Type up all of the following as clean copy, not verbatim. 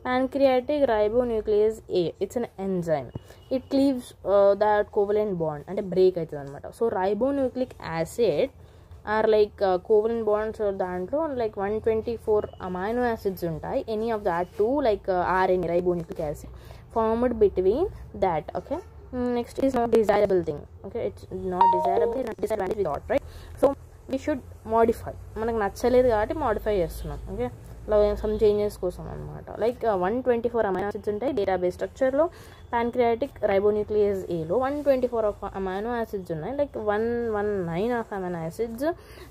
pancreatic ribonuclease A, it's an enzyme. It cleaves that covalent bond and break అవుతుంది అనమాట. So ribonucleic acid are like covalent bonds దాంట్లో like 124 amino acids ఉంటాయి. Any of that two like RNA ribonucleic acid formed between that. Okay, next is not desirable thing. Okay, it's not desirable, not disadvantage we got, right? So we should modify. మనకు నచ్చలేదు కాబట్టి modify చేస్తున్నాం. Okay, some changes కోసం అనమాట. Like 124 amino acids ఉంటాయి database స్ట్రక్చర్లో. Pancreatic రైబోన్యూక్లియేజ్ ఏలో 124 of amino acids ఉన్నాయి. Like 119 of amino acids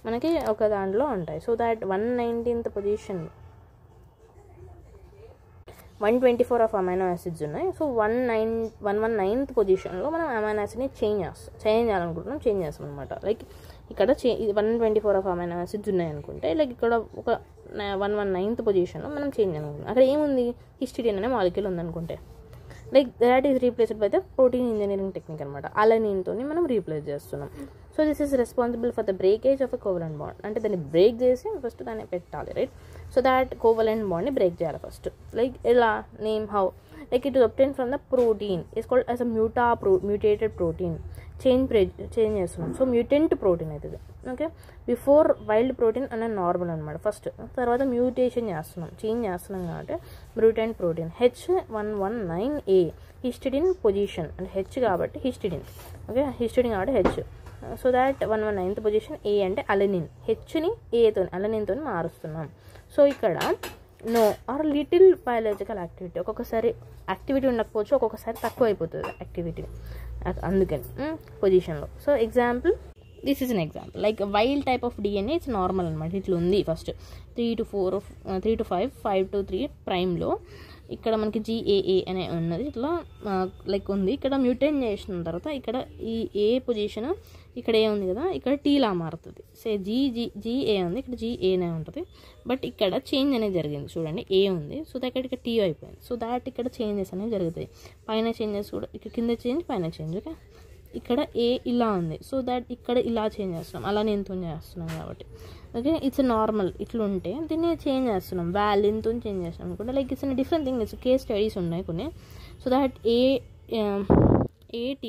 మనకి ఒక దాంట్లో ఉంటాయి. So that 119th position 124 of amino acids ఉన్నాయి. సో 119th పొజిషన్లో మనం అమైనో యాసిడ్ని చేంజ్ చేయాలనుకుంటున్నాం, చేంజ్ చేస్తాం అనమాట. లైక్ ఇక్కడ 124 ఆఫ్ అమైనో యాసిడ్స్ ఉన్నాయి అనుకుంటే, లైక్ ఇక్కడ ఒక 119th పొజిషన్లో మనం చేంజ్ అనుకుంటున్నాం. అక్కడ ఏముంది, హిస్టిడిన్ అనే మాలిక్యూల్ ఉందనుకుంటే, like that is replaced by the protein engineering technique అనమాట. అలనిన్తో మనం రీప్లేస్ చేస్తున్నాం. So this is responsible for the breakage of a covalent bond. అంటే దాన్ని బ్రేక్ చేసి ఫస్ట్ దాన్ని పెట్టాలి, రైట్? సో దాట్ కోవలెంట్ బాండ్ని బ్రేక్ చేయాలి ఫస్ట్. లైక్ ఎలా, name how, like it is obtained from the protein, is called as a mutated protein. Change చేస్తున్నాం. So mutant protein అవుతుంది. ఓకే, బిఫోర్ వైల్డ్ ప్రోటీన్ అనే normal అనమాట first. తర్వాత mutation చేస్తున్నాం, change చేస్తున్నాం కాబట్టి mutant protein. H119A histidine position, అంటే H కాబట్టి హిస్టిడిన్. ఓకే, హిస్టిడిన్ కాబట్టి H. So that 119th position. A అంటే అలనిన్, హెచ్ని ఏతో అలనిన్తో మారుస్తున్నాం. సో ఇక్కడ no or little biological activity, ఒక్కొక్కసారి యాక్టివిటీ ఉండకపోవచ్చు, ఒక్కొక్కసారి తక్కువ అయిపోతుంది యాక్టివిటీ, అందుకని పొజిషన్లో. So example, this is an example. Like wild type of DNA it's normal అనమాట. ఇట్లా ఉంది ఫస్ట్ 3 to 5, 5 to 3 ప్రైమ్లో. ఇక్కడ మనకి GAA అనే ఉన్నది, ఇట్లా లైక్ ఉంది. ఇక్కడ మ్యూటేట్ చేసిన తర్వాత ఇక్కడ ఈ ఏ పొజిషన్ ఇక్కడ ఏ ఉంది కదా, ఇక్కడ టీలా మారుతుంది. సే GA ఉంది, ఇక్కడ GAనే ఉంటుంది. బట్ ఇక్కడ చేంజ్ అనేది జరిగింది, చూడండి ఏ ఉంది. సో ఇక్కడ టీ అయిపోయింది. సో దాట్ ఇక్కడ చేంజెస్ అనేవి జరుగుతాయి. పైన చేంజెస్ కూడా, ఇక్కడ కింద చేంజ్, పైన చేంజ్. ఓకే, ఇక్కడ ఏ ఇలా ఉంది. సో దాట్ ఇక్కడ ఇలా చేంజ్ చేస్తున్నాం, అలా నేను చేస్తున్నాం కాబట్టి. Okay, it's normal. ఇట్లా ఉంటే దీన్ని చేంజ్ చేస్తున్నాం, వాల్యూతో చేంజ్ చేస్తున్నాం అనుకుంటే. Like it's different thing. It's case studies ఉన్నాయి కొన్ని. సో దాట్ AT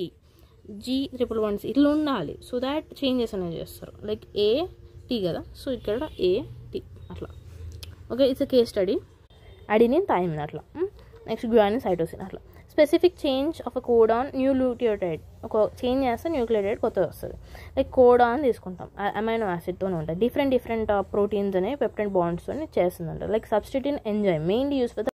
G111 ఇట్లా ఉండాలి. సో దాట్ చేంజెస్ అనేవి చేస్తారు. లైక్ AT కదా, సో ఇక్కడ AT అట్లా. Okay, it's case study. Adenine, thymine అట్లా. నెక్స్ట్ గ్వానిన్, సైటోసిన్ అట్లా. Specific change of a codon nucleotide, ఒక చేంజ్ చేస్తే న్యూక్లియోటైడ్ కొత్తది వస్తుంది. లైక్ కోడాన్ తీసుకుంటాం, అమైనో యాసిడ్తోనే ఉంటాయి. డిఫరెంట్ ప్రోటీన్స్ అనే పెప్టైడ్ బాండ్స్తో చేస్తుందంట. Like substitute in enzyme mainly use for